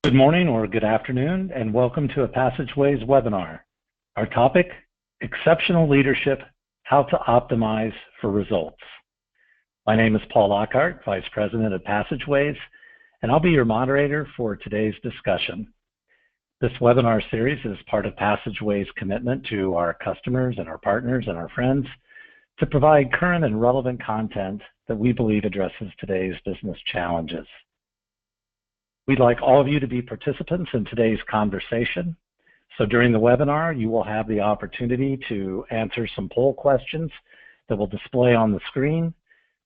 Good morning or good afternoon, and welcome to a Passageways webinar. Our topic, Exceptional Leadership, How to Optimize for Results. My name is Paul Lockhart, Vice President of Passageways, and I'll be your moderator for today's discussion. This webinar series is part of Passageways' commitment to our customers and our partners and our friends to provide current and relevant content that we believe addresses today's business challenges. We'd like all of you to be participants in today's conversation. So during the webinar, you will have the opportunity to answer some poll questions that will display on the screen.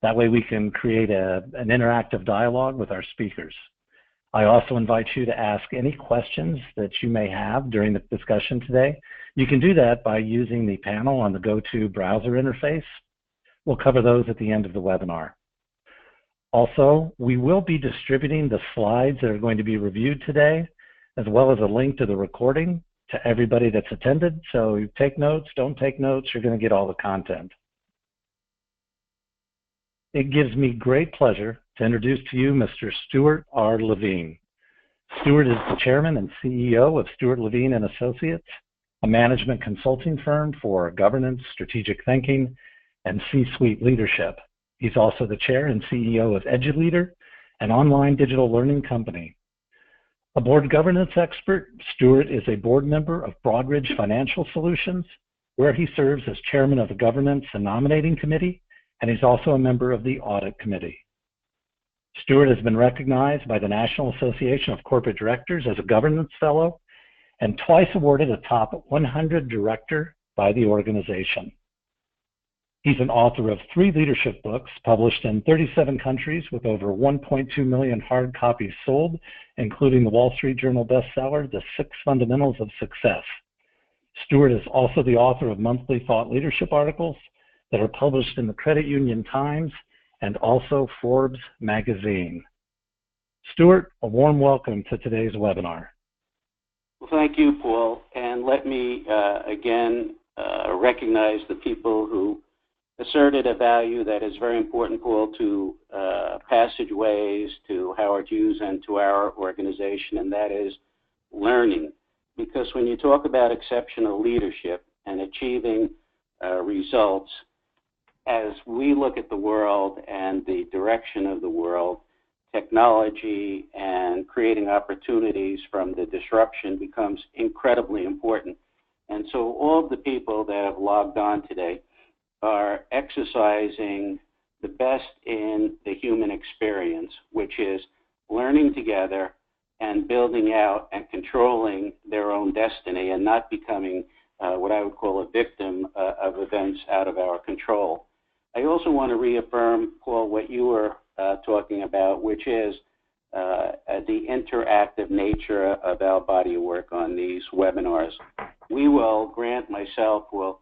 That way we can create an interactive dialogue with our speakers. I also invite you to ask any questions that you may have during the discussion today. You can do that by using the panel on the GoTo browser interface. We'll cover those at the end of the webinar. Also, we will be distributing the slides that are going to be reviewed today, as well as a link to the recording to everybody that's attended. So take notes, don't take notes, you're going to get all the content. It gives me great pleasure to introduce to you Mr. Stuart R. Levine. Stuart is the chairman and CEO of Stuart Levine and Associates, a management consulting firm for governance, strategic thinking, and C-suite leadership. He's also the chair and CEO of EduLeader, an online digital learning company. A board governance expert, Stuart is a board member of Broadridge Financial Solutions, where he serves as chairman of the Governance and Nominating Committee, and he's also a member of the Audit Committee. Stuart has been recognized by the National Association of Corporate Directors as a Governance Fellow, and twice awarded a Top 100 Director by the organization. He's an author of 3 leadership books published in 37 countries with over 1.2 million hard copies sold, including the Wall Street Journal bestseller, The 6 Fundamentals of Success. Stuart is also the author of monthly thought leadership articles that are published in the Credit Union Times and also Forbes magazine. Stuart, a warm welcome to today's webinar. Well, thank you, Paul, and let me again recognize the people who asserted a value that is very important, Paul, to Passageways, to Howard Hughes, and to our organization, and that is learning. Because when you talk about exceptional leadership and achieving results, as we look at the world and the direction of the world, technology and creating opportunities from the disruption becomes incredibly important. And so all of the people that have logged on today are exercising the best in the human experience, which is learning together and building out and controlling their own destiny and not becoming what I would call a victim of events out of our control. I also want to reaffirm, Paul, what you were talking about, which is the interactive nature of our body of work on these webinars. We will, Grant, myself, will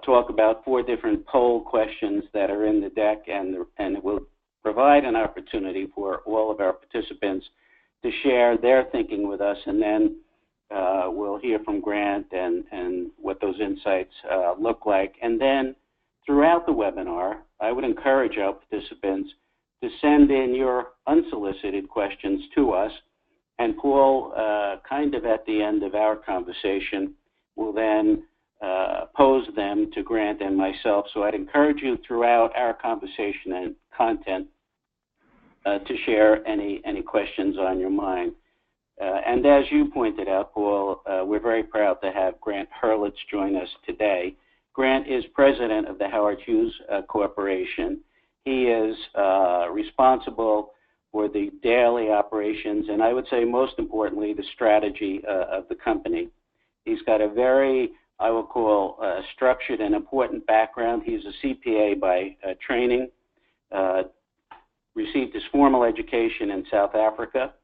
talk about 4 different poll questions that are in the deck, and it will provide an opportunity for all of our participants to share their thinking with us, and then we'll hear from Grant and what those insights look like. And then throughout the webinar, I would encourage our participants to send in your unsolicited questions to us, and Paul, kind of at the end of our conversation, will then pose them to Grant and myself. So I'd encourage you throughout our conversation and content to share any questions on your mind. And as you pointed out, Paul, we're very proud to have Grant Herlitz join us today. Grant is president of the Howard Hughes Corporation. He is responsible for the daily operations, and I would say most importantly, the strategy of the company. He's got a very, I will call, structured and important background. He's a CPA by training, received his formal education in South Africa,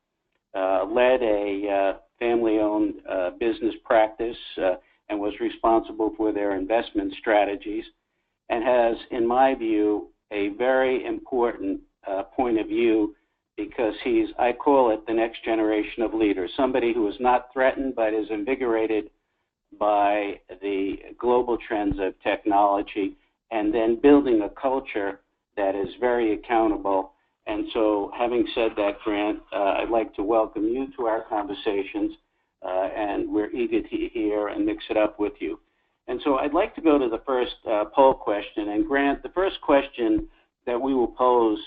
led a family-owned business practice and was responsible for their investment strategies, and has, in my view, a very important point of view, because he's, I call it, the next generation of leaders, somebody who is not threatened but is invigorated by the global trends of technology, and then building a culture that is very accountable and so having said that, Grant, I'd like to welcome you to our conversations, and we're eager to hear and mix it up with you. And so I'd like to go to the first poll question. And Grant, the first question that we will pose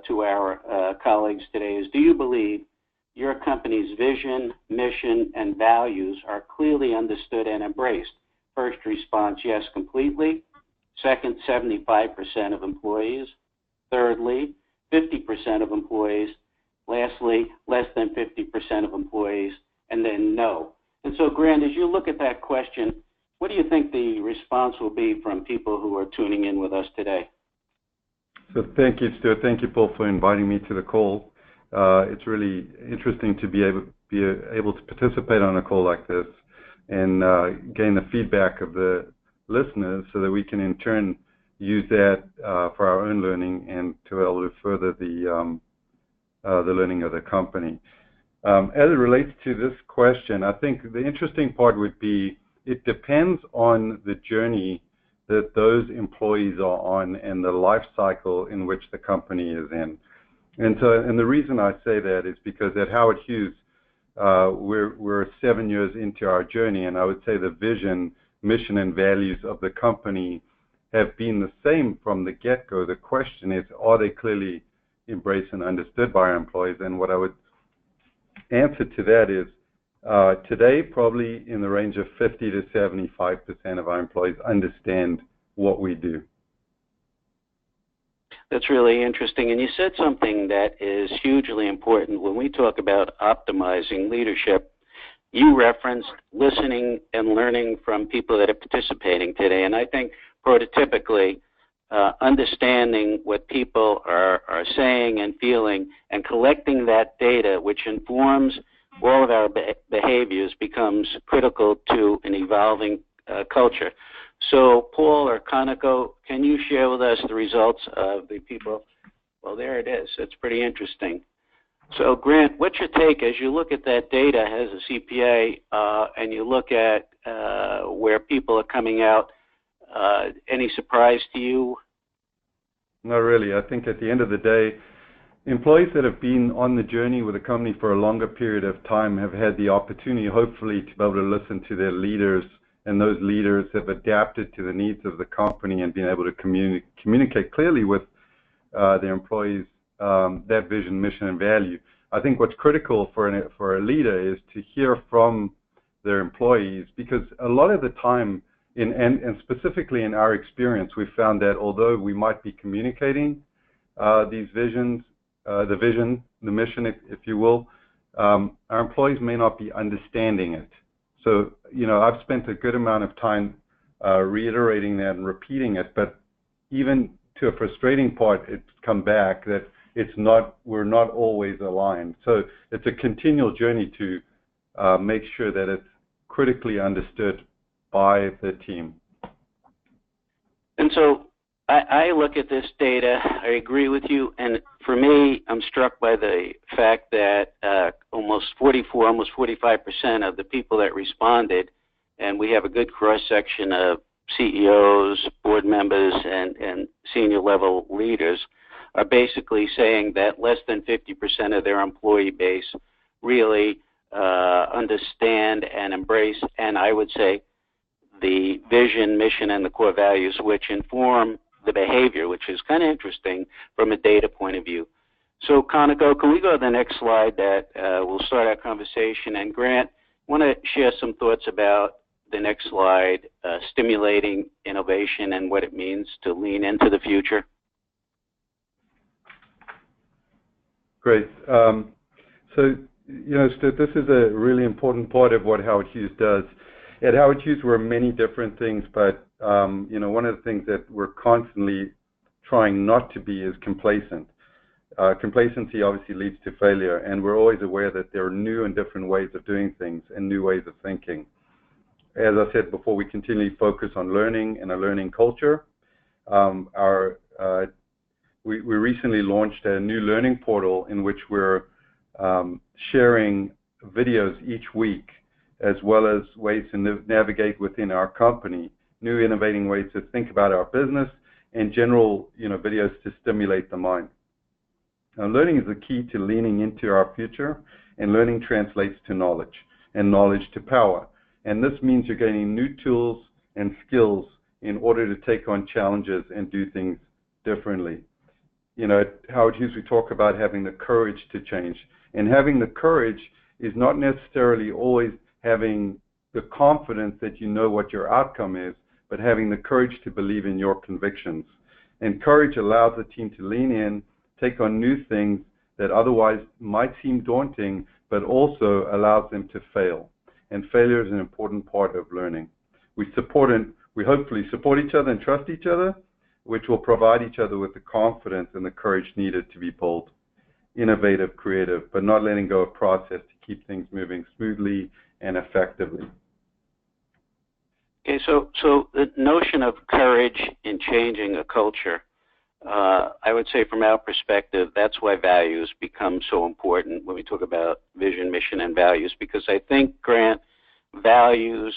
to our colleagues today is, do you believe your company's vision, mission, and values are clearly understood and embraced? First response, yes, completely. Second, 75% of employees. Thirdly, 50% of employees. Lastly, less than 50% of employees. And then no. And so, Grant, as you look at that question, what do you think the response will be from people who are tuning in with us today? So thank you, Stuart. Thank you, Paul, for inviting me to the call. It's really interesting to be able to participate on a call like this and gain the feedback of the listeners so that we can in turn use that for our own learning and to be able to further the learning of the company. As it relates to this question, I think the interesting part would be it depends on the journey that those employees are on and the life cycle in which the company is in. And the reason I say that is because at Howard Hughes, we're 7 years into our journey, and I would say the vision, mission, and values of the company have been the same from the get-go. The question is, are they clearly embraced and understood by our employees? And what I would answer to that is, today, probably in the range of 50 to 75% of our employees understand what we do. That's really interesting. And you said something that is hugely important. When we talk about optimizing leadership, you referenced listening and learning from people that are participating today. And I think prototypically, understanding what people are saying and feeling and collecting that data, which informs all of our behaviors, becomes critical to an evolving culture. So, Paul or Kanako, can you share with us the results of the people? Well, there it is. It's pretty interesting. So, Grant, what's your take as you look at that data as a CPA and you look at where people are coming out? Any surprise to you? Not really. I think at the end of the day, employees that have been on the journey with the company for a longer period of time have had the opportunity, hopefully, to be able to listen to their leaders, and those leaders have adapted to the needs of the company and been able to communicate clearly with their employees that vision, mission, and value. I think what's critical for a leader is to hear from their employees, because a lot of the time, and specifically in our experience, we've found that although we might be communicating these visions, the vision, the mission, if you will, our employees may not be understanding it. So, I've spent a good amount of time reiterating that and repeating it, but even to a frustrating part, it's come back that we're not always aligned. So it's a continual journey to make sure that it's critically understood by the team. And so I look at this data, I agree with you, and for me, I'm struck by the fact that almost 45% of the people that responded, and we have a good cross-section of CEOs, board members, and senior level leaders, are basically saying that less than 50% of their employee base really understand and embrace, and I would say, the vision, mission, and the core values which inform the behavior, which is kind of interesting from a data point of view. So, Kanako, can we go to the next slide that we'll start our conversation? And Grant, I want to share some thoughts about the next slide, stimulating innovation and what it means to lean into the future. Great. So, Stuart, this is a really important part of what Howard Hughes does. At Howard Hughes, we're many different things, but one of the things that we're constantly trying not to be is complacent. Complacency obviously leads to failure, and we're always aware that there are new and different ways of doing things and new ways of thinking. As I said before, we continually focus on learning and a learning culture. We recently launched a new learning portal in which we're sharing videos each week, as well as ways to navigate within our company, new innovating ways to think about our business, and general videos to stimulate the mind. Now, learning is the key to leaning into our future, and learning translates to knowledge, and knowledge to power. And this means you're gaining new tools and skills in order to take on challenges and do things differently. You know, at Howard Hughes, we talk about having the courage to change. And having the courage is not necessarily always having the confidence that you know what your outcome is, but having the courage to believe in your convictions. And courage allows the team to lean in, take on new things that otherwise might seem daunting, but also allows them to fail. And failure is an important part of learning. We hopefully support each other and trust each other, which will provide each other with the confidence and the courage needed to be bold, innovative, creative, but not letting go of process to keep things moving smoothly and effectively. Okay, so the notion of courage in changing a culture, I would say from our perspective, that's why values become so important when we talk about vision, mission, and values, because I think, Grant, values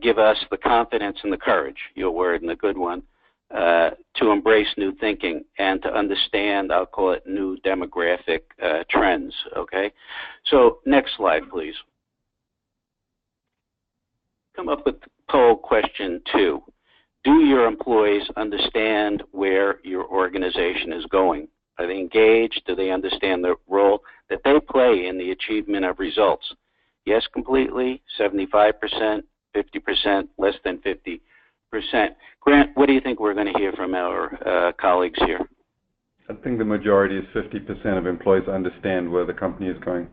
give us the confidence and the courage, your word and the good one, to embrace new thinking and to understand, I'll call it, new demographic trends, okay? So next slide, please. Come up with poll question 2. Do your employees understand where your organization is going? Are they engaged? Do they understand the role that they play in the achievement of results? Yes, completely, 75%, 50%, less than 50%. Grant, what do you think we're going to hear from our colleagues here? I think the majority is 50% of employees understand where the company is going.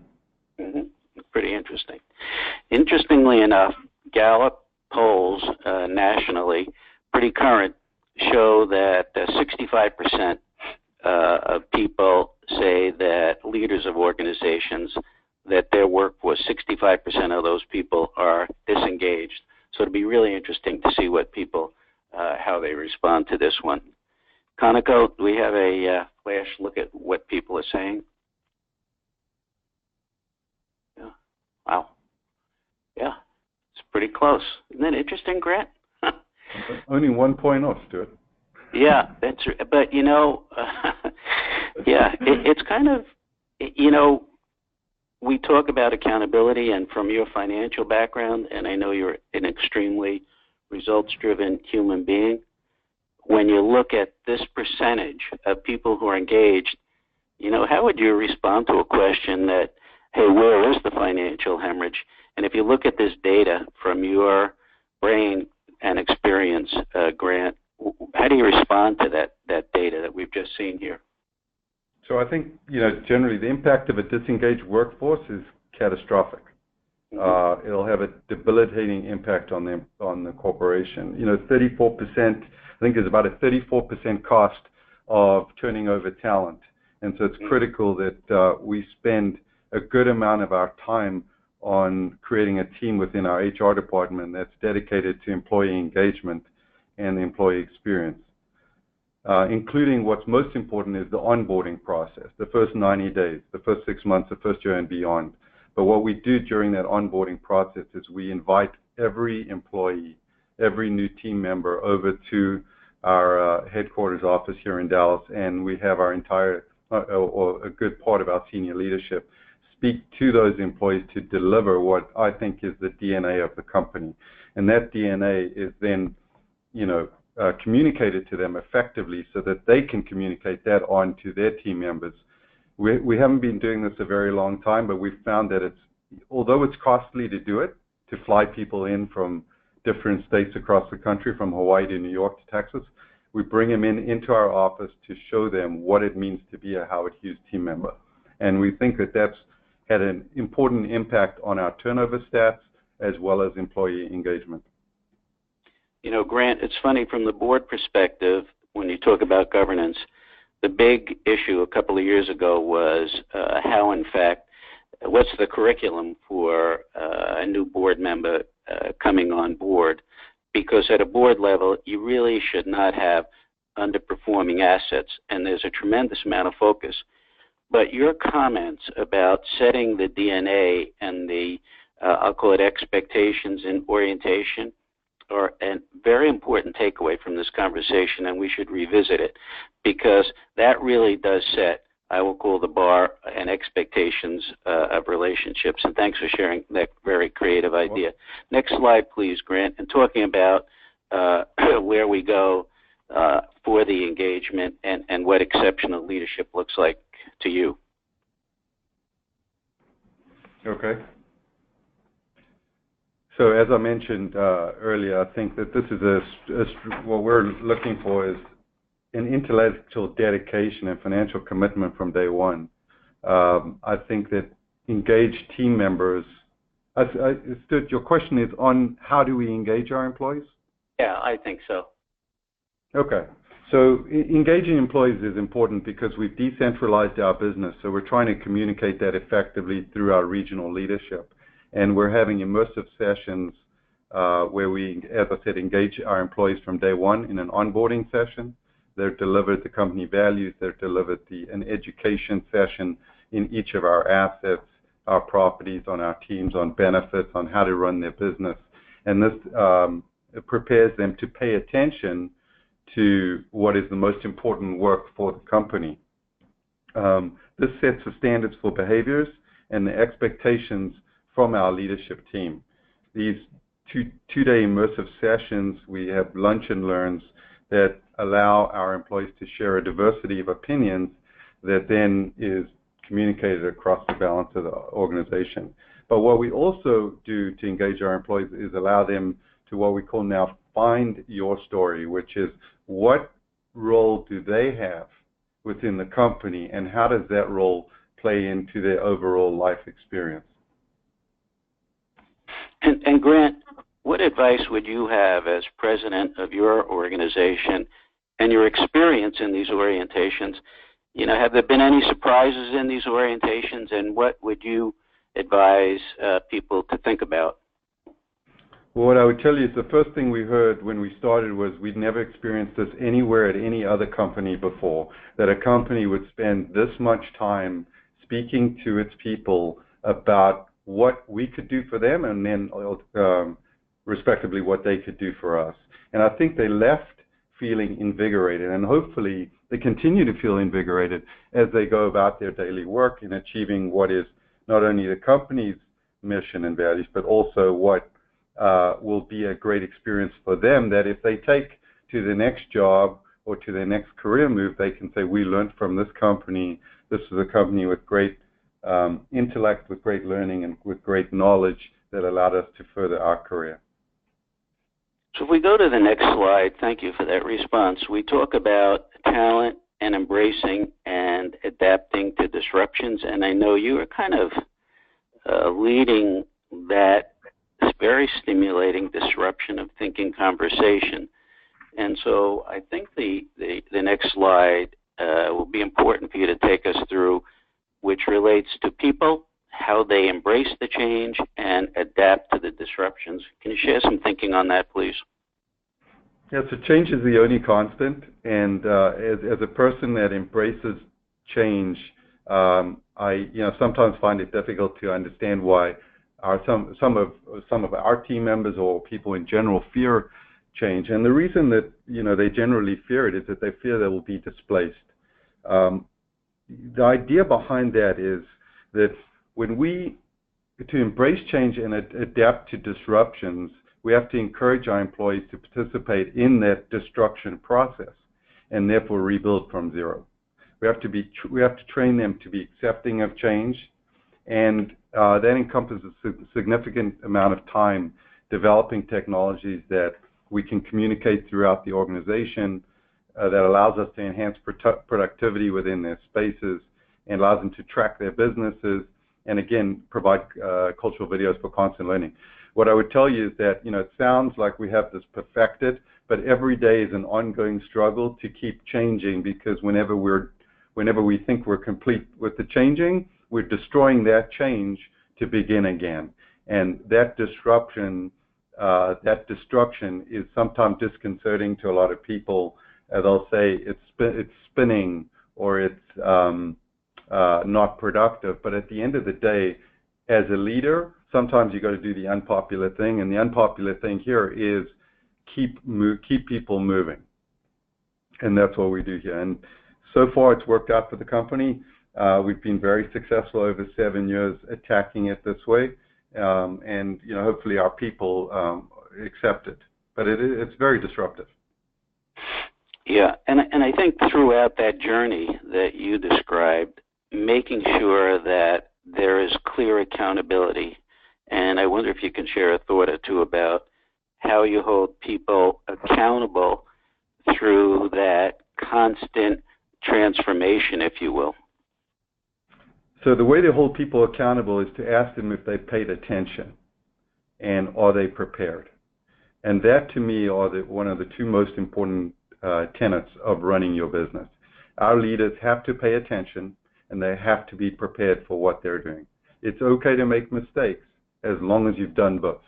Mm-hmm. Pretty interesting. Interestingly enough, Gallup polls nationally, pretty current, show that 65% of people say that leaders of organizations, that their workforce, 65% of those people are disengaged. So it'll be really interesting to see what people, how they respond to this one. Kanako, do we have a flash look at what people are saying? Yeah. Wow. Yeah, it's pretty close. Isn't that interesting, Grant? Only 1 point off, Stuart. Yeah, that's. But you know, yeah, it's kind of, you know, we talk about accountability, and from your financial background, and I know you're an extremely results-driven human being. When you look at this percentage of people who are engaged, you know, how would you respond to a question that, hey, where is the financial hemorrhage? And if you look at this data from your brain and experience, Grant, how do you respond to that data that we've just seen here? So I think, you know, generally the impact of a disengaged workforce is catastrophic. Mm-hmm. It'll have a debilitating impact on the corporation. You know, 34%, I think there's about a 34% cost of turning over talent. And so it's critical that we spend a good amount of our time on creating a team within our HR department that's dedicated to employee engagement and the employee experience. Including what's most important is the onboarding process, the first 90 days, the first 6 months, the first year and beyond. But what we do during that onboarding process is we invite every employee, every new team member over to our headquarters office here in Dallas, and we have our entire, or a good part of our senior leadership speak to those employees to deliver what I think is the DNA of the company. And that DNA is then, you know, communicated to them effectively so that they can communicate that on to their team members. We haven't been doing this a very long time, but we've found that although it's costly to do it, to fly people in from different states across the country, from Hawaii to New York to Texas, we bring them into our office to show them what it means to be a Howard Hughes team member. And we think that that's had an important impact on our turnover stats as well as employee engagement. You know, Grant, it's funny from the board perspective, when you talk about governance, the big issue a couple of years ago was how, in fact, what's the curriculum for a new board member coming on board? Because at a board level, you really should not have underperforming assets, and there's a tremendous amount of focus. But your comments about setting the DNA and the, I'll call it expectations and orientation, are a very important takeaway from this conversation, and we should revisit it, because that really does set, I will call the bar and expectations of relationships. And thanks for sharing that very creative idea. Next slide, please, Grant. And talking about where we go for the engagement and what exceptional leadership looks like to you. Okay. So as I mentioned earlier, I think that this is what we're looking for is an intellectual dedication and financial commitment from day one. I think that engaged team members, Stuart, your question is on how do we engage our employees? Yeah, I think so. Okay. So engaging employees is important because we've decentralized our business. So we're trying to communicate that effectively through our regional leadership. And we're having immersive sessions where we, as I said, engage our employees from day one in an onboarding session. They're delivered the company values. They're delivered an education session in each of our assets, our properties, on our teams, on benefits, on how to run their business. And this prepares them to pay attention to what is the most important work for the company. This sets the standards for behaviors and the expectations from our leadership team. These two-day immersive sessions, we have lunch and learns that allow our employees to share a diversity of opinions that then is communicated across the balance of the organization. But what we also do to engage our employees is allow them to what we call now find your story, which is what role do they have within the company and how does that role play into their overall life experience. And Grant, what advice would you have as president of your organization and your experience in these orientations? You know, have there been any surprises in these orientations, and what would you advise people to think about? Well, what I would tell you is the first thing we heard when we started was we'd never experienced this anywhere at any other company before, that a company would spend this much time speaking to its people about what we could do for them and then respectively what they could do for us. And I think they left feeling invigorated, and hopefully they continue to feel invigorated as they go about their daily work in achieving what is not only the company's mission and values, but also what will be a great experience for them, that if they take to the next job or to their next career move, they can say, we learned from this company. This is a company with great intellect, with great learning, and with great knowledge that allowed us to further our career. So if we go to the next slide, thank you for that response. We talk about talent and embracing and adapting to disruptions, and I know you are kind of leading that very stimulating disruption of thinking conversation. And so I think the next slide will be important for you to take us through, which relates to people, how they embrace the change and adapt to the disruptions. Can you share some thinking on that, please? Yeah, so change is the only constant, and as a person that embraces change, I sometimes find it difficult to understand why some of our team members or people in general fear change. And the reason that they generally fear it is that they fear they will be displaced. The idea behind that is that to embrace change and adapt to disruptions, we have to encourage our employees to participate in that destruction process and therefore rebuild from zero. We have to train them to be accepting of change, and that encompasses a significant amount of time developing technologies that we can communicate throughout the organization that allows us to enhance productivity within their spaces and allows them to track their businesses and, again, provide cultural videos for constant learning. What I would tell you is that, it sounds like we have this perfected, but every day is an ongoing struggle to keep changing, because whenever we think we're complete with the changing, we're destroying that change to begin again. And that destruction is sometimes disconcerting to a lot of people. They'll say it's spinning or it's not productive. But at the end of the day, as a leader, sometimes you got to do the unpopular thing, and the unpopular thing here is keep people moving, and that's what we do here. And so far, it's worked out for the company. We've been very successful over 7 years attacking it this way, and hopefully our people accept it. But it's very disruptive. Yeah, and I think throughout that journey that you described, making sure that there is clear accountability, and I wonder if you can share a thought or two about how you hold people accountable through that constant transformation, if you will. So the way to hold people accountable is to ask them if they paid attention and are they prepared. And that, to me, are one of the two most important tenets of running your business. Our leaders have to pay attention, and they have to be prepared for what they're doing. It's okay to make mistakes as long as you've done both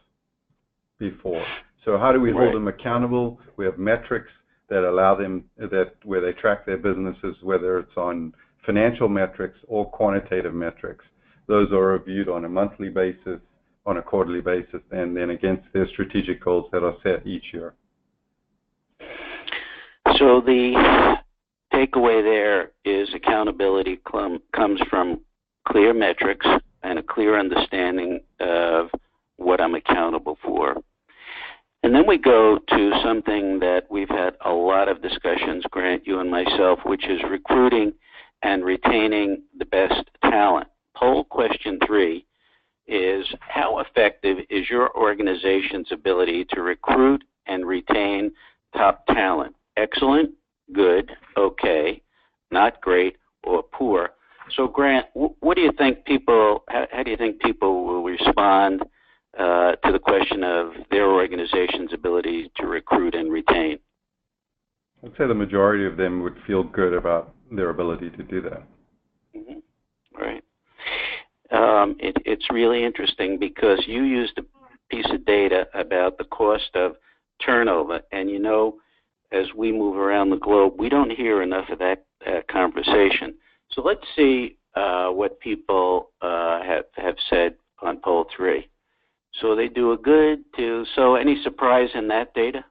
before. So how do we hold them accountable? We have metrics that allow them, where they track their businesses, whether it's on financial metrics or quantitative metrics. Those are reviewed on a monthly basis, on a quarterly basis, and then against their strategic goals that are set each year. So the takeaway there is accountability comes from clear metrics and a clear understanding of what I'm accountable for. And then we go to something that we've had a lot of discussions, Grant, you and myself, which is recruiting and retaining the best talent. Poll question 3 is, how effective is your organization's ability to recruit and retain top talent? Excellent, good, okay, not great, or poor. So, Grant, what do you think people? How do you think people will respond to the question of their organization's ability to recruit and retain? I'd say the majority of them would feel good about their ability to do that. Mm-hmm. Right. It's really interesting because you used a piece of data about the cost of turnover, and as we move around the globe, we don't hear enough of that conversation. So let's see what people have said on poll 3. So they do a good to, so any surprise in that data?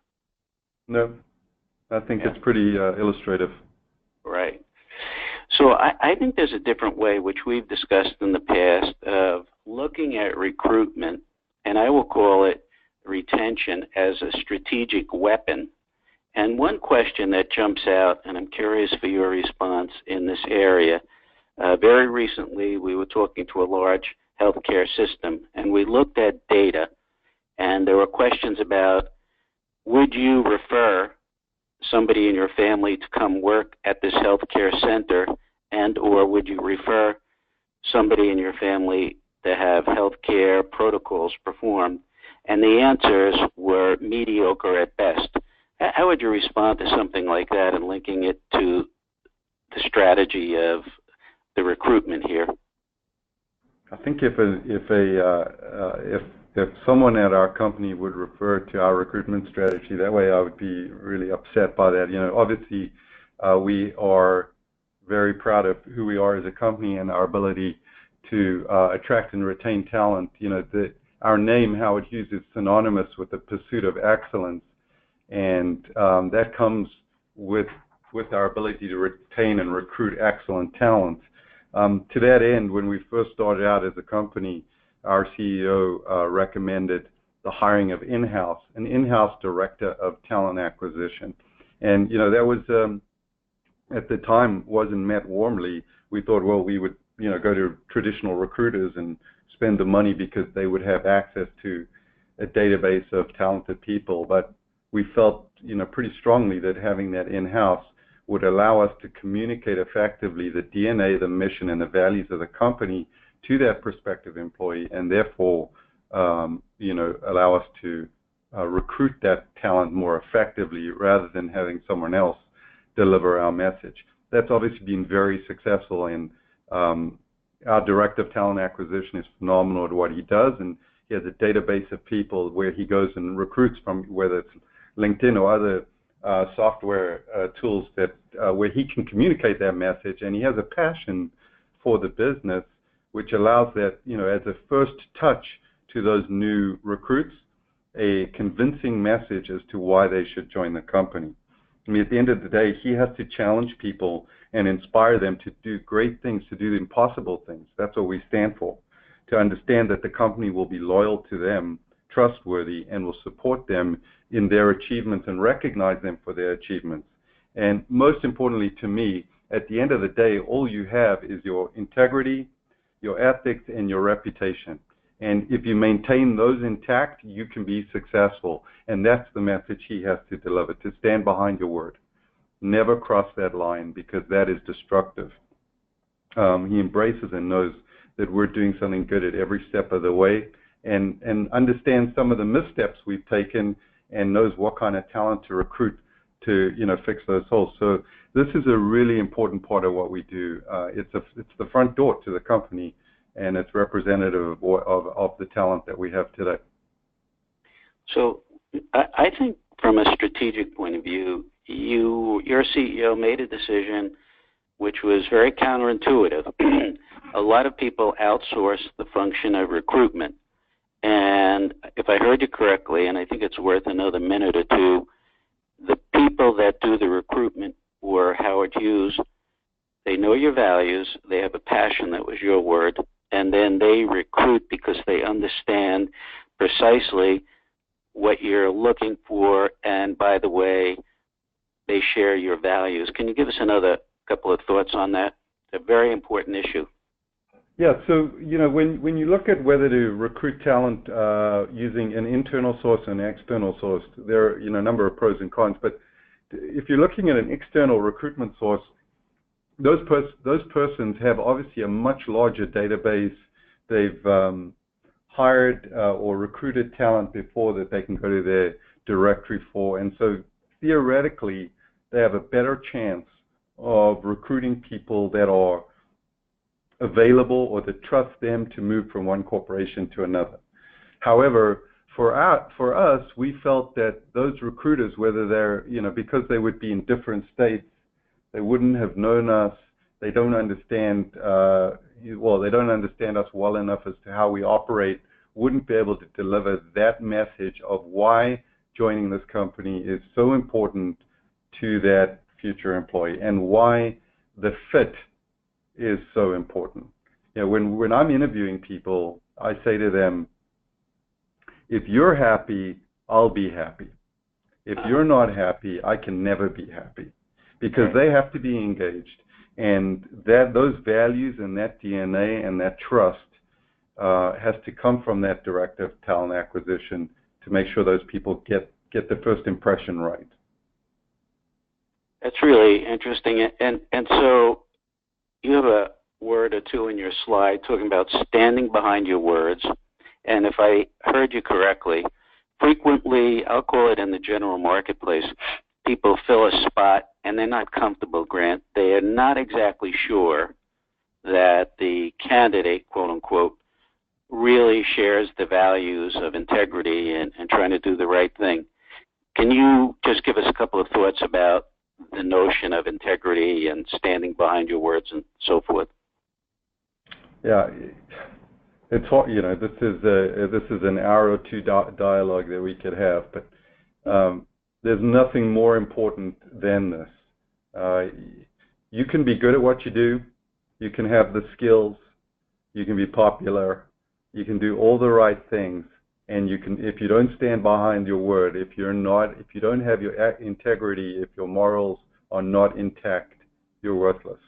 No, I think it's pretty illustrative. Right. So I think there's a different way, which we've discussed in the past, of looking at recruitment, and I will call it retention, as a strategic weapon. And one question that jumps out, and I'm curious for your response in this area, very recently we were talking to a large healthcare system, and we looked at data, and there were questions about, would you refer somebody in your family to come work at this healthcare center, and or would you refer somebody in your family to have healthcare protocols performed? And the answers were mediocre at best. How would you respond to something like that and linking it to the strategy of the recruitment here? I think if someone at our company would refer to our recruitment strategy that way, I would be really upset by that. Obviously, we are very proud of who we are as a company and our ability to attract and retain talent. Our name, Howard Hughes, is synonymous with the pursuit of excellence, and that comes with our ability to retain and recruit excellent talent. To that end, when we first started out as a company, our CEO recommended the hiring of an in-house director of talent acquisition. And, that was, at the time, wasn't met warmly. We thought, well, we would, go to traditional recruiters and spend the money because they would have access to a database of talented people. But we felt, pretty strongly that having that in-house would allow us to communicate effectively the DNA, the mission, and the values of the company to that prospective employee, and therefore, allow us to recruit that talent more effectively rather than having someone else deliver our message. That's obviously been very successful, and our director of talent acquisition is phenomenal at what he does, and he has a database of people where he goes and recruits from, whether it's LinkedIn or other software tools that where he can communicate that message, and he has a passion for the business, which allows that, as a first touch to those new recruits, a convincing message as to why they should join the company. I mean, at the end of the day, he has to challenge people and inspire them to do great things, to do the impossible things. That's what we stand for, to understand that the company will be loyal to them, trustworthy, and will support them in their achievements and recognize them for their achievements. And most importantly to me, at the end of the day, all you have is your integrity, your ethics, and your reputation. And if you maintain those intact, you can be successful. And that's the message he has to deliver, to stand behind your word. Never cross that line, because that is destructive. He embraces and knows that we're doing something good at every step of the way, and understands some of the missteps we've taken, and knows what kind of talent to recruit to, fix those holes. So this is a really important part of what we do. It's the front door to the company, and it's representative of the talent that we have today. So I think from a strategic point of view, your CEO made a decision which was very counterintuitive. A lot of people outsource the function of recruitment. And if I heard you correctly, and I think it's worth another minute or two, the people that do the recruitment were Howard Hughes. They know your values. They have a passion, that was your word. And then they recruit because they understand precisely what you're looking for. And by the way, they share your values. Can you give us another couple of thoughts on that? It's a very important issue. Yeah, so when you look at whether to recruit talent using an internal source and an external source, there are a number of pros and cons. But if you're looking at an external recruitment source, those persons have obviously a much larger database. They've hired or recruited talent before that they can go to their directory for, and so theoretically they have a better chance of recruiting people that are available or that trust them to move from one corporation to another. However, for us, we felt that those recruiters, whether they're, because they would be in different states, they wouldn't have known us. They don't understand, they don't understand us well enough as to how we operate, wouldn't be able to deliver that message of why joining this company is so important to that future employee and why the fit is so important. When I'm interviewing people, I say to them, if you're happy, I'll be happy. If you're not happy, I can never be happy, because they have to be engaged. And those values and that DNA and that trust has to come from that director of talent acquisition to make sure those people get the first impression right. That's really interesting. And so you have a word or two in your slide talking about standing behind your words. And if I heard you correctly, frequently, I'll call it in the general marketplace, people fill a spot and they're not comfortable, Grant. They are not exactly sure that the candidate, quote unquote, really shares the values of integrity and trying to do the right thing. Can you just give us a couple of thoughts about the notion of integrity and standing behind your words and so forth? Yeah, it's hard. This is an hour or two dialogue that we could have, but there's nothing more important than this. You can be good at what you do. You can have the skills. You can be popular. You can do all the right things. And if you don't stand behind your word, if you don't have your integrity, if your morals are not intact, you're worthless.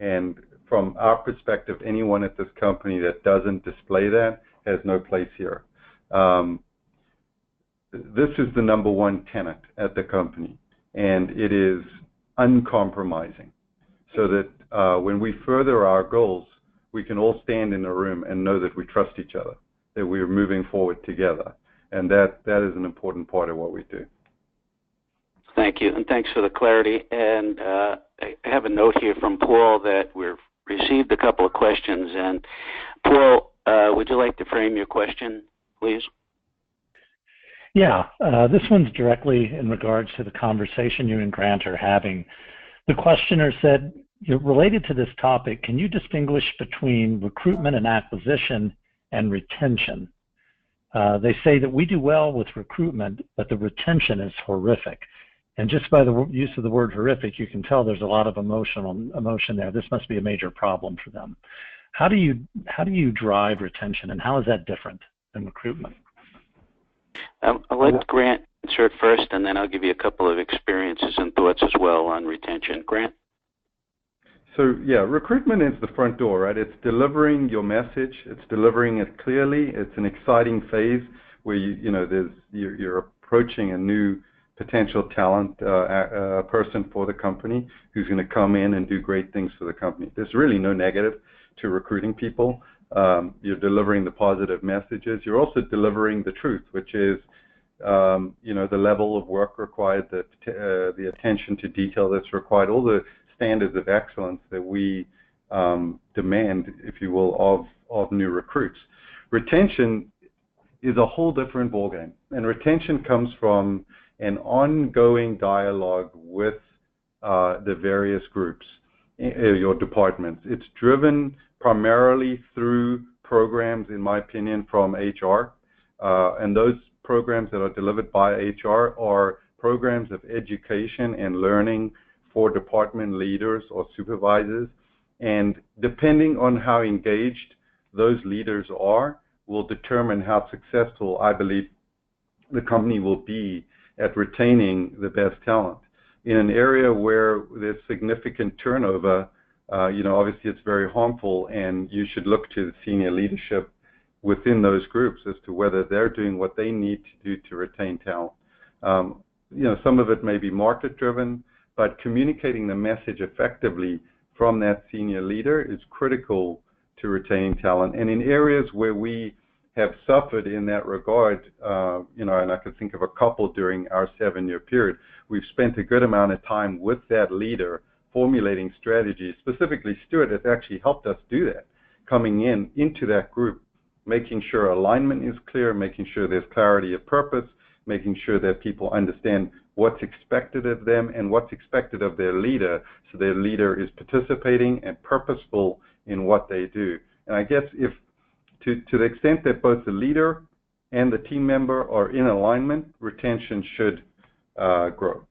And from our perspective, anyone at this company that doesn't display that has no place here. This is the number one tenet at the company, and it is uncompromising, so that when we further our goals, we can all stand in a room and know that we trust each other, that we're moving forward together. And that is an important part of what we do. Thank you, and thanks for the clarity. And I have a note here from Paul that we've received a couple of questions. And Paul, would you like to frame your question, please? Yeah, this one's directly in regards to the conversation you and Grant are having. The questioner said, related to this topic, can you distinguish between recruitment and acquisition and retention? They say that we do well with recruitment, but the retention is horrific. And just by the use of the word horrific, you can tell there's a lot of emotion there. This must be a major problem for them. How do you drive retention, and how is that different than recruitment? I'll let Grant insert first, and then I'll give you a couple of experiences and thoughts as well on retention. Grant? So yeah, recruitment is the front door, right? It's delivering your message. It's delivering it clearly. It's an exciting phase where you're approaching a new potential talent person for the company who's going to come in and do great things for the company. There's really no negative to recruiting people. You're delivering the positive messages. You're also delivering the truth, which is the level of work required, the attention to detail that's required, all the standards of excellence that we demand, if you will, of new recruits. Retention is a whole different ballgame, and retention comes from an ongoing dialogue with the various groups, your departments. It's driven primarily through programs, in my opinion, from HR, and those programs that are delivered by HR are programs of education and learning for department leaders or supervisors, and depending on how engaged those leaders are will determine how successful, I believe, the company will be at retaining the best talent. In an area where there's significant turnover, obviously it's very harmful, and you should look to the senior leadership within those groups as to whether they're doing what they need to do to retain talent. Some of it may be market-driven, but communicating the message effectively from that senior leader is critical to retaining talent. And in areas where we have suffered in that regard, and I could think of a couple during our 7-year period, we've spent a good amount of time with that leader formulating strategies. Specifically, Stuart has actually helped us do that, coming into that group, making sure alignment is clear, making sure there's clarity of purpose, making sure that people understand what's expected of them and what's expected of their leader, so their leader is participating and purposeful in what they do. And I guess if to the extent that both the leader and the team member are in alignment, retention should grow.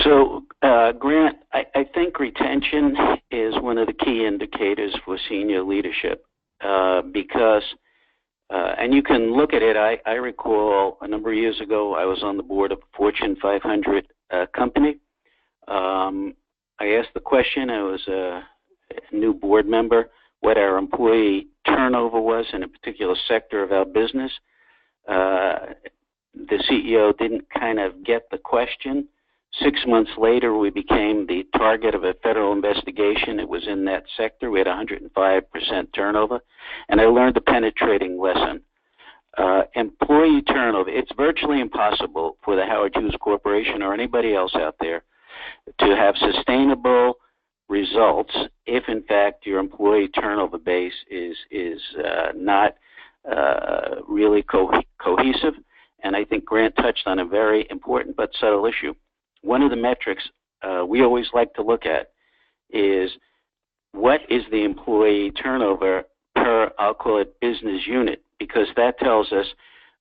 So, Grant, I think retention is one of the key indicators for senior leadership because, and you can look at it, I recall a number of years ago, I was on the board of a Fortune 500 company. I asked the question, I was a new board member, what our employee turnover was in a particular sector of our business. The CEO didn't kind of get the question. 6 months later, we became the target of a federal investigation. It was in that sector. We had 105% turnover. And I learned a penetrating lesson. Employee turnover, it's virtually impossible for the Howard Hughes Corporation or anybody else out there to have sustainable results if, in fact, your employee turnover base is not really cohesive. And I think Grant touched on a very important but subtle issue. One of the metrics we always like to look at is what is the employee turnover per, I'll call it, business unit, because that tells us,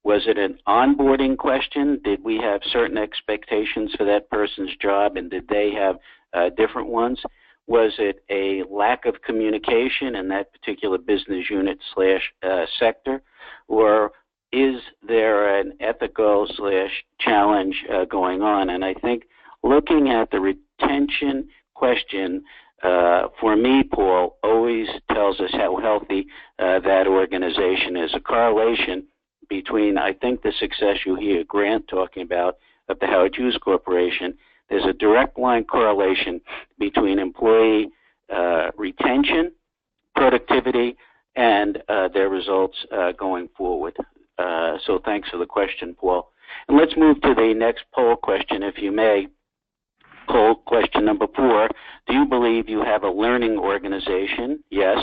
was it an onboarding question? Did we have certain expectations for that person's job, and did they have different ones? Was it a lack of communication in that particular business unit / sector, or is there an ethical / challenge going on? And I think looking at the retention question, for me, Paul, always tells us how healthy that organization is. A correlation between, I think, the success you hear Grant talking about of the Howard Hughes Corporation, there's a direct line correlation between employee retention, productivity, and their results going forward. So thanks for the question, Paul. And let's move to the next poll question, if you may. Poll question number 4. Do you believe you have a learning organization? Yes.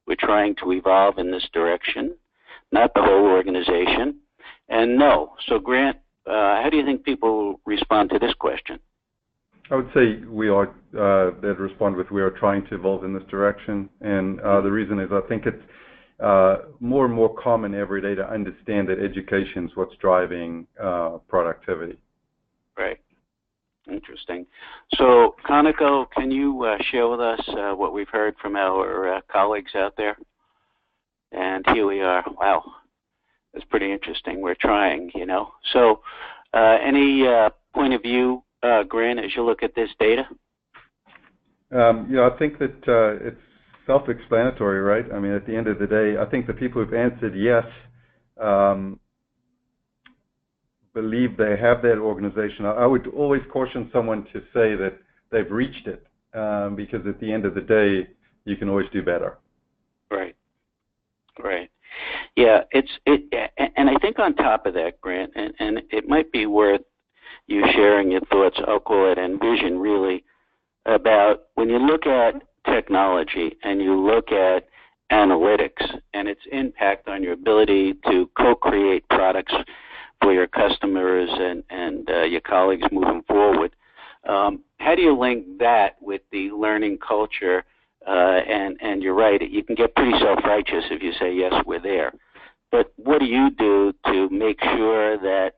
We're trying to evolve in this direction. Not the whole organization. And no. So, Grant, how do you think people respond to this question? I would say we are, they'd respond with, we are trying to evolve in this direction. And the reason is I think it's more and more common every day to understand that education is what's driving productivity. Right. Interesting. So, Kaneko, can you share with us what we've heard from our colleagues out there? And here we are. Wow, that's pretty interesting. We're trying, you know. So, any point of view, Grant, as you look at this data? I think that it's self-explanatory, right? I mean, at the end of the day, I think the people who've answered yes believe they have that organization. I would always caution someone to say that they've reached it, because at the end of the day, you can always do better. Right. Right. Yeah, and I think on top of that, Grant, and it might be worth you sharing your thoughts, I'll call it envision really, about when you look at technology and you look at analytics and its impact on your ability to co-create products for your customers and your colleagues moving forward. How do you link that with the learning culture? And you're right, you can get pretty self-righteous if you say, yes, we're there. But what do you do to make sure that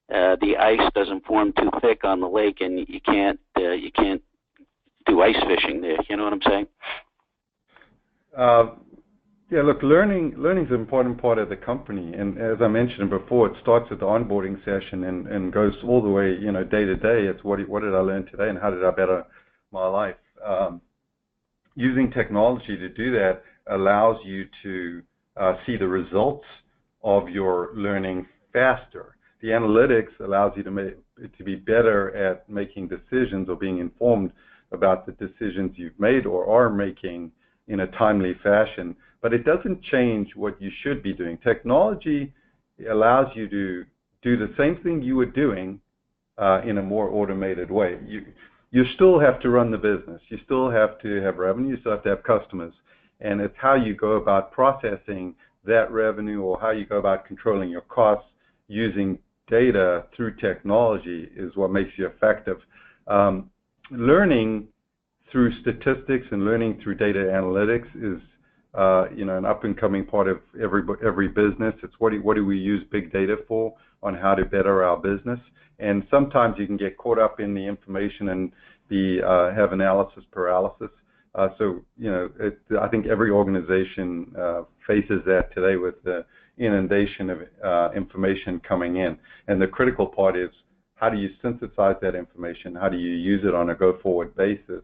the ice doesn't form too thick on the lake and you can't do ice fishing there? You know what I'm saying? Yeah, look, learning is an important part of the company, and as I mentioned before, it starts at the onboarding session and goes all the way, day to day. It's what did I learn today, and how did I better my life? Using technology to do that allows you to see the results of your learning faster. The analytics allows you to be better at making decisions or being informed about the decisions you've made or are making in a timely fashion. But it doesn't change what you should be doing. Technology allows you to do the same thing you were doing in a more automated way. You still have to run the business. You still have to have revenue. You still have to have customers. And it's how you go about processing that revenue or how you go about controlling your costs using data through technology is what makes you effective. Learning through statistics and learning through data analytics is an up-and-coming part of every business. It's what do we use big data for on how to better our business. And sometimes you can get caught up in the information and have analysis paralysis. I think every organization faces that today with the inundation of information coming in. And the critical part is, how do you synthesize that information? How do you use it on a go-forward basis?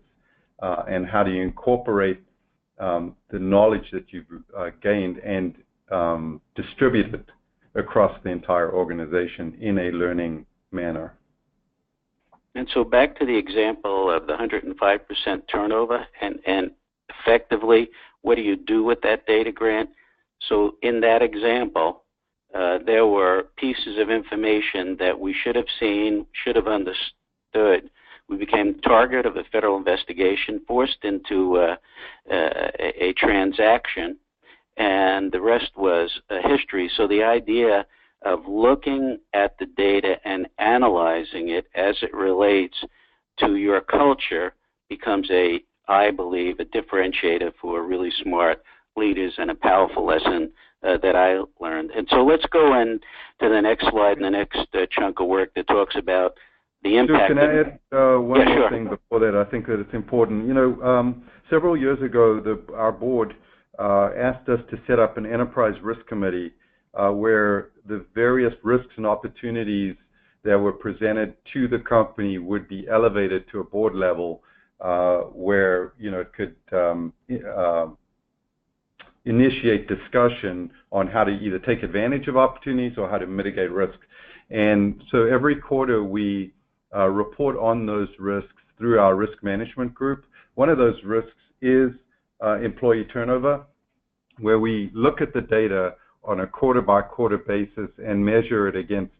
And how do you incorporate the knowledge that you've gained and distribute it across the entire organization in a learning manner? And so back to the example of the 105% turnover and effectively, what do you do with that data, Grant? So in that example, there were pieces of information that we should have seen, should have understood. We became target of a federal investigation, forced into a transaction, and the rest was history. So the idea of looking at the data and analyzing it as it relates to your culture becomes I believe, a differentiator for really smart leaders and a powerful lesson that I learned. And so let's go in to the next slide and the next chunk of work that talks about the impact. Can I add one more thing before that? I think that it's important. Several years ago, our board asked us to set up an enterprise risk committee where the various risks and opportunities that were presented to the company would be elevated to a board level where it could initiate discussion on how to either take advantage of opportunities or how to mitigate risk. And so every quarter we report on those risks through our risk management group. One of those risks is employee turnover, where we look at the data on a quarter-by-quarter basis and measure it against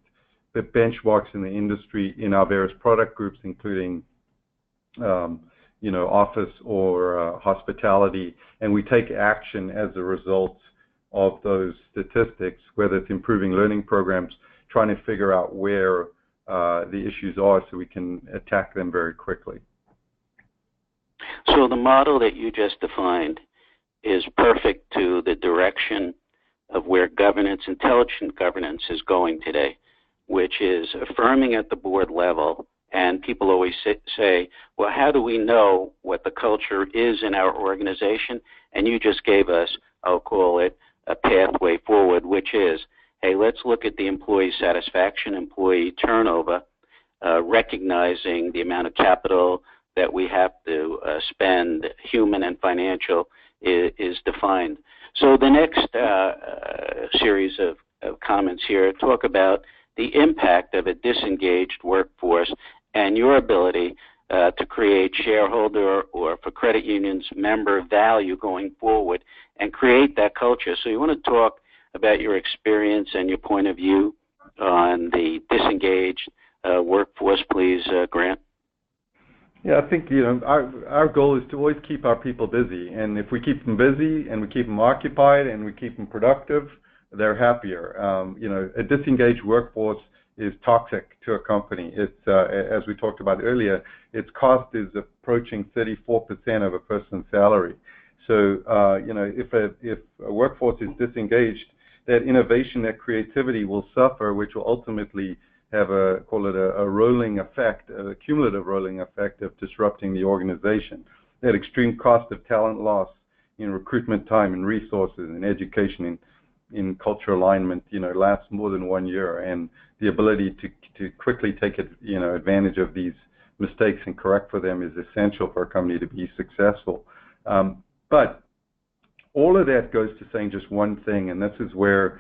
the benchmarks in the industry in our various product groups, including office or hospitality, and we take action as a result of those statistics, whether it's improving learning programs, trying to figure out where the issues are so we can attack them very quickly. So the model that you just defined is perfect to the direction of where governance, intelligent governance, is going today. which is affirming at the board level. And people always say, well, how do we know what the culture is in our organization? And you just gave us, I'll call it, a pathway forward, which is, hey, let's look at the employee satisfaction, employee turnover, recognizing the amount of capital that we have to spend, human and financial, is defined. So the next series of comments here talk about the impact of a disengaged workforce and your ability to create shareholder or, for credit unions, member value going forward and create that culture. So you want to talk about your experience and your point of view on the disengaged workforce, please, Grant. Yeah, I think our goal is to always keep our people busy, and if we keep them busy and we keep them occupied and we keep them productive, they're happier. A disengaged workforce is toxic to a company. It's as we talked about earlier, its cost is approaching 34% of a person's salary. So if a workforce is disengaged, that innovation, that creativity will suffer, which will ultimately have a rolling effect, a cumulative rolling effect of disrupting the organization. That extreme cost of talent loss in recruitment time and resources and education in culture alignment, lasts more than 1 year, and the ability to quickly take advantage of these mistakes and correct for them is essential for a company to be successful. But all of that goes to saying just one thing, and this is where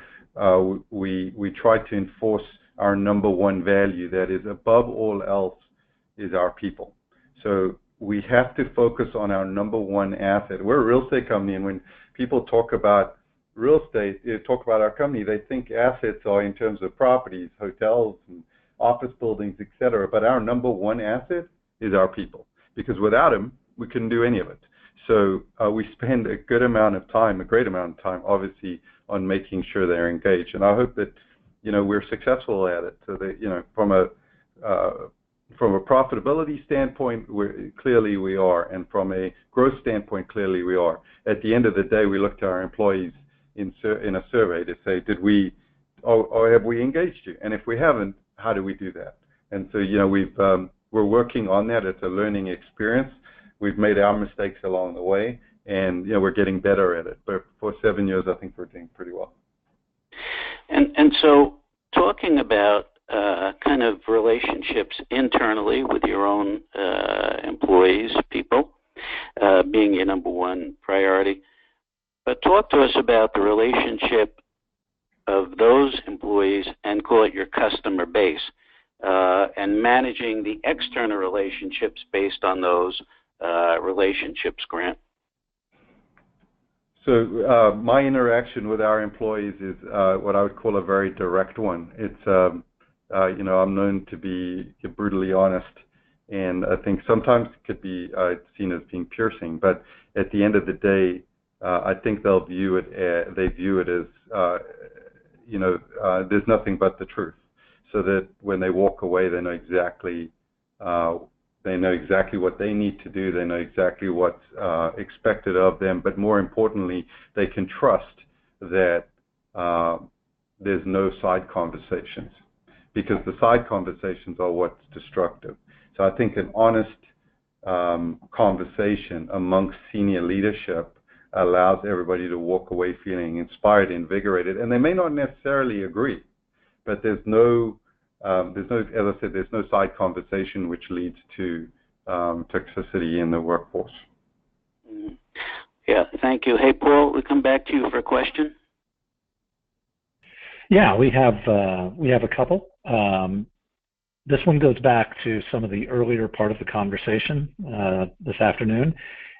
we try to enforce our number one value, that is above all else is our people. So we have to focus on our number one asset. We're a real estate company, and when people talk about real estate, talk about our company, they think assets are in terms of properties, hotels, and office buildings, etc. But our number one asset is our people, because without them, we couldn't do any of it. So we spend a great amount of time, obviously, on making sure they're engaged. And I hope that we're successful at it. So that from a profitability standpoint, clearly we are, and from a growth standpoint, clearly we are. At the end of the day, we look to our employees in a survey to say, have we engaged you? And if we haven't, how do we do that? And so we're working on that. It's a learning experience. We've made our mistakes along the way, and we're getting better at it. But for 7 years, I think we're doing pretty well. And so talking about kind of relationships internally with your own employees, people, being your number one priority, but talk to us about the relationship of those employees and call it your customer base, and managing the external relationships based on those relationships, Grant. So my interaction with our employees is what I would call a very direct one. It's, I'm known to be brutally honest, and I think sometimes it could be seen as being piercing, but at the end of the day, I think they view it as, there's nothing but the truth, so that when they walk away, they know exactly what they need to do. They know exactly what's expected of them. But more importantly, they can trust that there's no side conversations, because the side conversations are what's destructive. So I think an honest conversation amongst senior leadership allows everybody to walk away feeling inspired, invigorated, and they may not necessarily agree, but there's no, as I said, there's no side conversation which leads to toxicity in the workforce. Yeah, thank you. Hey, Paul, we come back to you for a question. Yeah, we have a couple. This one goes back to some of the earlier part of the conversation this afternoon.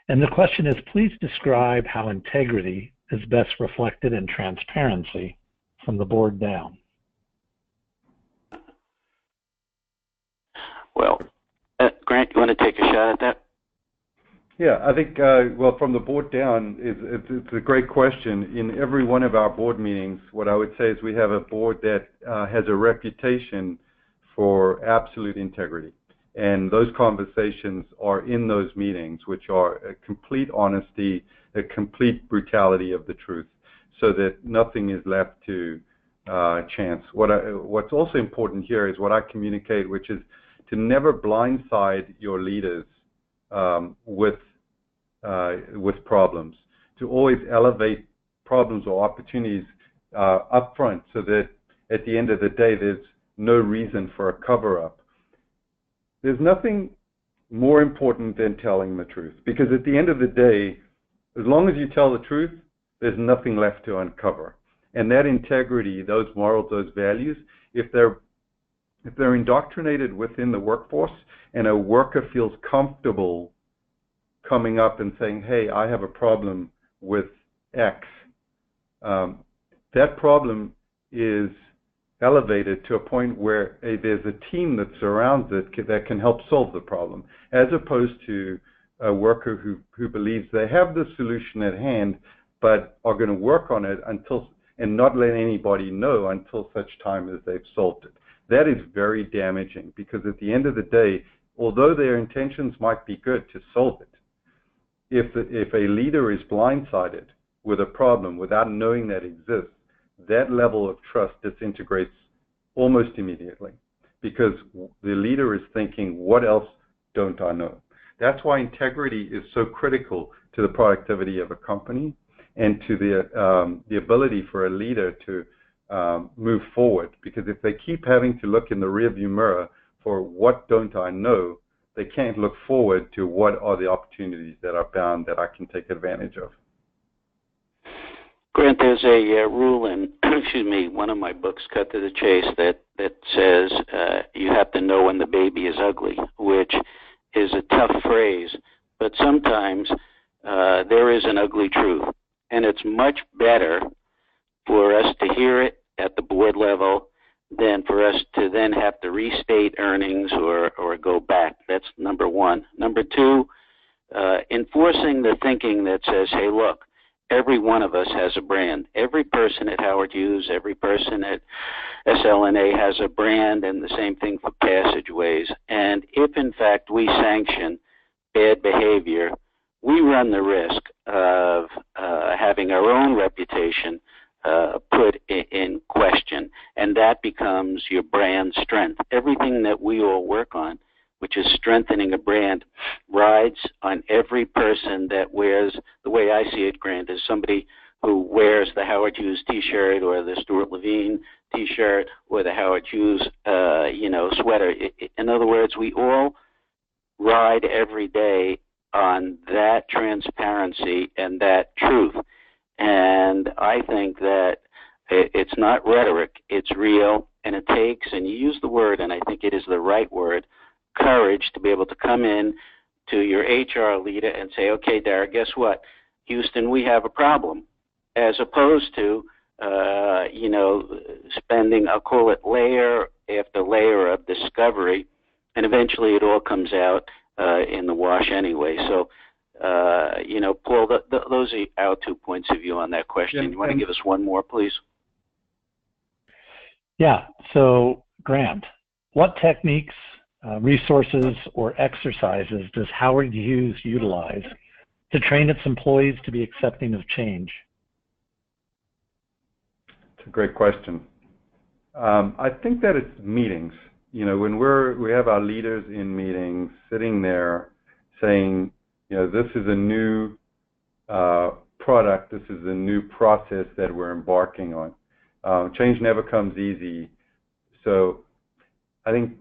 And the question is, please describe how integrity is best reflected in transparency from the board down. Well, Grant, you want to take a shot at that? Yeah, I think, from the board down, it's a great question. In every one of our board meetings, what I would say is we have a board that has a reputation for absolute integrity. And those conversations are in those meetings, which are a complete honesty, a complete brutality of the truth, so that nothing is left to chance. What's also important here is what I communicate, which is to never blindside your leaders with problems, to always elevate problems or opportunities up front so that at the end of the day there's no reason for a cover-up. There's nothing more important than telling the truth, because at the end of the day, as long as you tell the truth, there's nothing left to uncover. And that integrity, those morals, those values, if they're indoctrinated within the workforce and a worker feels comfortable coming up and saying, hey, I have a problem with X, that problem is elevated to a point where there's a team that surrounds it that can help solve the problem, as opposed to a worker who believes they have the solution at hand but are going to work on it and not let anybody know until such time as they've solved it. That is very damaging, because at the end of the day, although their intentions might be good to solve it, if a leader is blindsided with a problem without knowing that exists, that level of trust disintegrates almost immediately, because the leader is thinking, what else don't I know? That's why integrity is so critical to the productivity of a company and to the ability for a leader to move forward. Because if they keep having to look in the rearview mirror for what don't I know, they can't look forward to what are the opportunities that are bound that I can take advantage of. Grant, there's a rule in, one of my books, Cut to the Chase, that says you have to know when the baby is ugly, which is a tough phrase, but sometimes there is an ugly truth, and it's much better for us to hear it at the board level than for us to then have to restate earnings or go back. That's number one. Number two, enforcing the thinking that says, hey, look, every one of us has a brand. Every person at Howard Hughes, every person at SLNA has a brand, and the same thing for Passageways. And if, in fact, we sanction bad behavior, we run the risk of having our own reputation put in question, and that becomes your brand strength. Everything that we all work on, which is strengthening a brand, rides on every person that wears, the way I see it, Grant, is somebody who wears the Howard Hughes T-shirt or the Stuart Levine T-shirt or the Howard Hughes, sweater. In other words, we all ride every day on that transparency and that truth. And I think that it's not rhetoric, it's real, and it takes, and you use the word, and I think it is the right word, courage to be able to come in to your HR leader and say, okay, Derek, guess what? Houston, we have a problem, as opposed to, spending, I'll call it layer after layer of discovery, and eventually it all comes out in the wash anyway. So, Paul, those are our 2 points of view on that question. You want to give us one more, please? Yeah. So, Grant, what techniques, resources, or exercises does Howard Hughes utilize to train its employees to be accepting of change? It's a great question. I think that it's meetings. When we have our leaders in meetings, sitting there saying, this is a new product, this is a new process that we're embarking on. Change never comes easy. So I think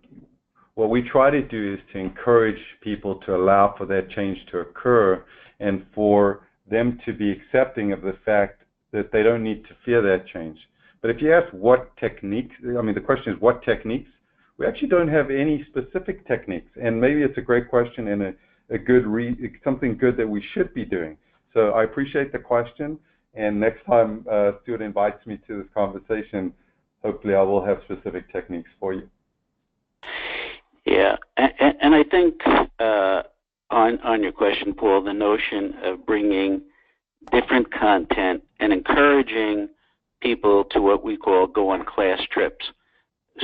what we try to do is to encourage people to allow for that change to occur and for them to be accepting of the fact that they don't need to fear that change. But if you ask what techniques, the question is what techniques? We actually don't have any specific techniques, and maybe it's a great question and something good that we should be doing. So I appreciate the question, and next time Stuart invites me to this conversation, hopefully I will have specific techniques for you. Yeah, and I think on your question, Paul, the notion of bringing different content and encouraging people to what we call go on class trips.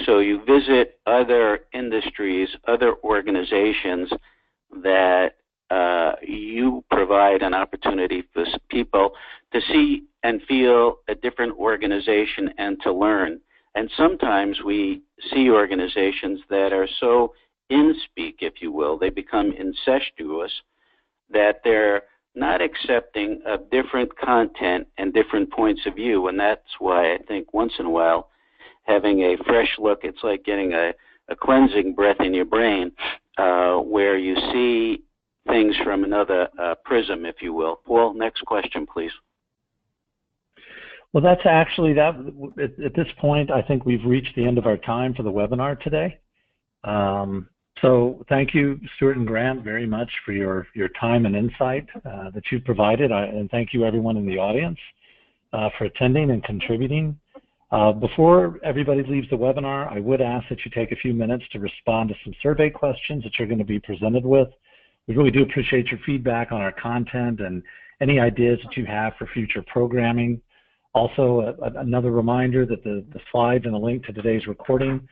So you visit other industries, other organizations that you provide an opportunity for people to see and feel a different organization and to learn. And sometimes we see organizations that are so in-speak, if you will, they become incestuous, that they're not accepting of different content and different points of view. And that's why I think once in a while, having a fresh look, it's like getting a cleansing breath in your brain, where you see things from another prism, if you will. Paul, next question, please. Well, that's actually that. At this point, I think we've reached the end of our time for the webinar today. So thank you, Stuart and Grant, very much for your time and insight that you provided. And thank you, everyone in the audience, for attending and contributing. Before everybody leaves the webinar, I would ask that you take a few minutes to respond to some survey questions that you're going to be presented with. We really do appreciate your feedback on our content and any ideas that you have for future programming. Also, another reminder that the slides and a link to today's recording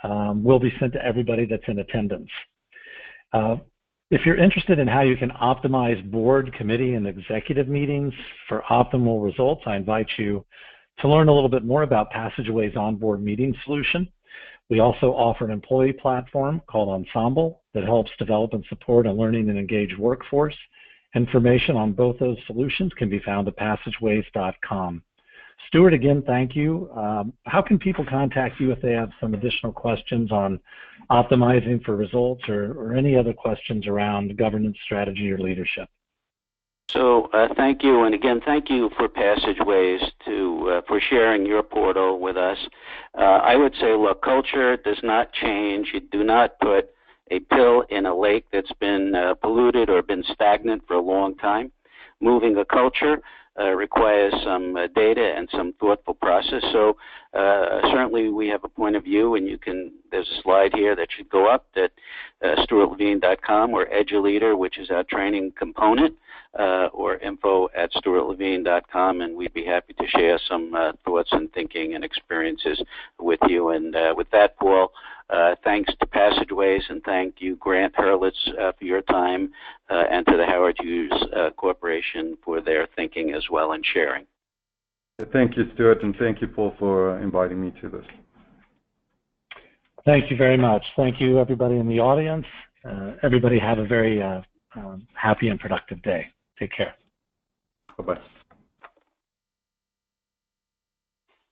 will be sent to everybody that's in attendance. If you're interested in how you can optimize board, committee, and executive meetings for optimal results, I invite you to learn a little bit more about Passageways onboard meeting solution. We also offer an employee platform called Ensemble that helps develop and support a learning and engaged workforce. Information on both those solutions can be found at passageways.com. Stuart, again, thank you. How can people contact you if they have some additional questions on optimizing for results or any other questions around governance, strategy, or leadership? So thank you, and again, thank you for Passageways for sharing your portal with us. I would say, look, culture does not change. You do not put a pill in a lake that's been polluted or been stagnant for a long time. Moving a culture requires some data and some thoughtful process. So certainly we have a point of view, and there's a slide here that should go up at stuartlevine.com, or EduLeader, which is our training component, or info@stuartlevine.com, and we'd be happy to share some thoughts and thinking and experiences with you. And with that, Paul, thanks to Passageways, and thank you, Grant Herlitz, for your time, and to the Howard Hughes Corporation for their thinking as well and sharing. Thank you, Stuart, and thank you, Paul, for inviting me to this. Thank you very much. Thank you, everybody in the audience. Everybody have a very happy and productive day. Take care. Bye-bye.